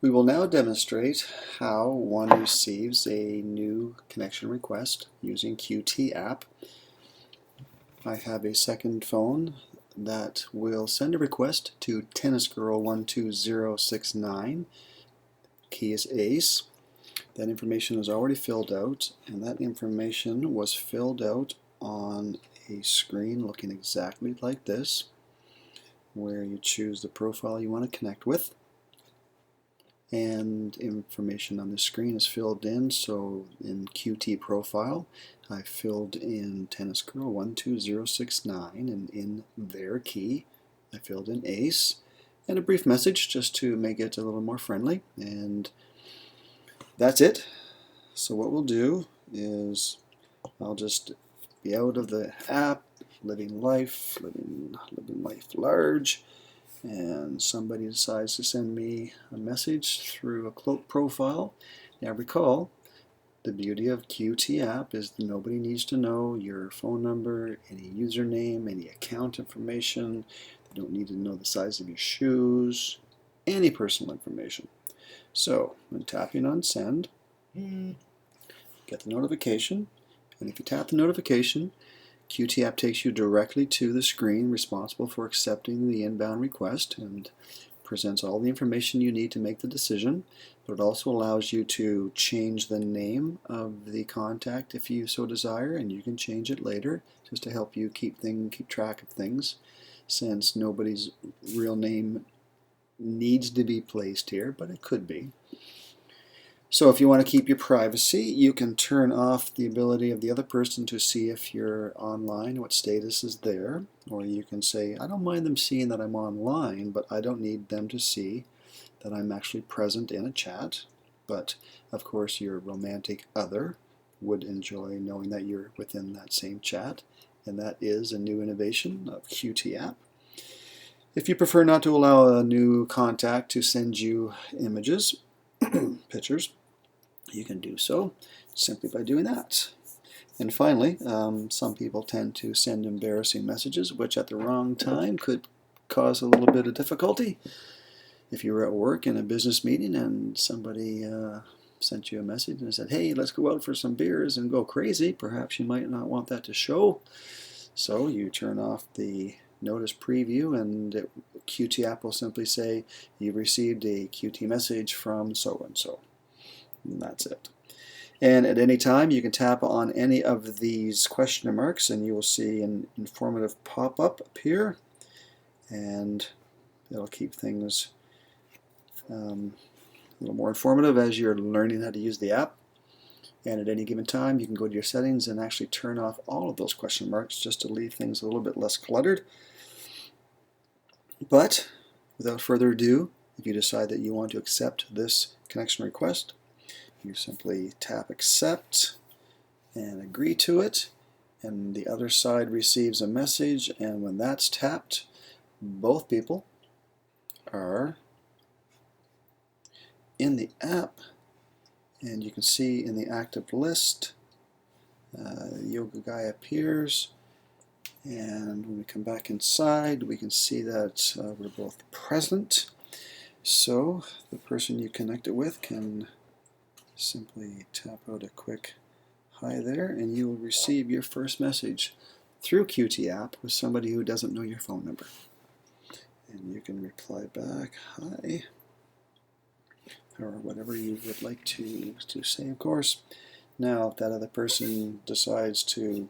We will now demonstrate how one receives a new connection request using QTeeApp. I have a second phone that will send a request to tennisgirl12069. Key is ace. That information is already filled out, and that information was filled out on a screen looking exactly like this, where you choose the profile you want to connect with. And information on the screen is filled in. So in QT profile, I filled in tennisgirl12069, and in their key, I filled in ace, and a brief message just to make it a little more friendly. And that's it. So what we'll do is I'll just be out of the app, living life large, and somebody decides to send me a message through a cloak profile. Now recall, the beauty of QTeeApp is nobody needs to know your phone number, any username, any account information. They don't need to know the size of your shoes, any personal information. So when tapping on send, get the notification, and if you tap the notification, QTeeApp takes you directly to the screen responsible for accepting the inbound request and presents all the information you need to make the decision, but it also allows you to change the name of the contact if you so desire, and you can change it later just to help you keep track of things, since nobody's real name needs to be placed here, but it could be. So if you want to keep your privacy, you can turn off the ability of the other person to see if you're online, what status is there, or you can say, I don't mind them seeing that I'm online, but I don't need them to see that I'm actually present in a chat. But of course your romantic other would enjoy knowing that you're within that same chat, and that is a new innovation of QTeeApp. If you prefer not to allow a new contact to send you images, pictures, you can do so simply by doing that. And finally, some people tend to send embarrassing messages, which at the wrong time could cause a little bit of difficulty. If you were at work in a business meeting and somebody sent you a message and said, hey, let's go out for some beers and go crazy, perhaps you might not want that to show. So you turn off the notice preview, and QTeeApp will simply say, you've received a QT message from so-and-so. And that's it. And at any time you can tap on any of these question marks and you will see an informative pop-up appear, and it'll keep things a little more informative as you're learning how to use the app. And at any given time you can go to your settings and actually turn off all of those question marks just to leave things a little bit less cluttered. But without further ado, if you decide that you want to accept this connection request, you simply tap accept and agree to it, and the other side receives a message, and when that's tapped, both people are in the app, and you can see in the active list yoga guy appears, and when we come back inside we can see that we're both present. So the person you connected with can simply tap out a quick hi there, and you will receive your first message through QTeeApp with somebody who doesn't know your phone number. And you can reply back, hi, or whatever you would like to say, of course. Now, if that other person decides to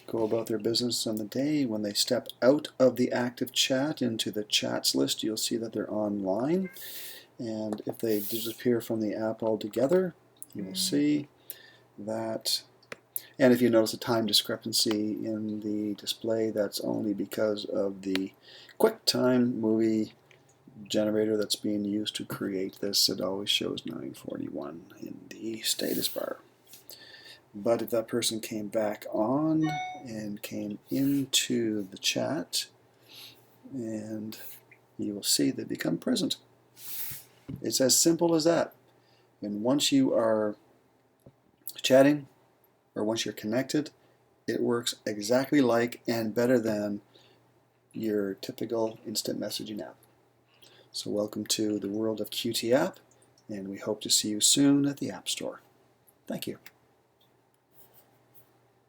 go about their business on the day, when they step out of the active chat into the chats list, you'll see that they're online. And if they disappear from the app altogether, you will see that. And if you notice a time discrepancy in the display, that's only because of the QuickTime movie generator that's being used to create this. It always shows 9:41 in the status bar. But if that person came back on and came into the chat, and you will see they become present. It's as simple as that. And once you are chatting, or once you're connected, it works exactly like and better than your typical instant messaging app. So welcome to the world of QTeeApp, and we hope to see you soon at the App Store. Thank you.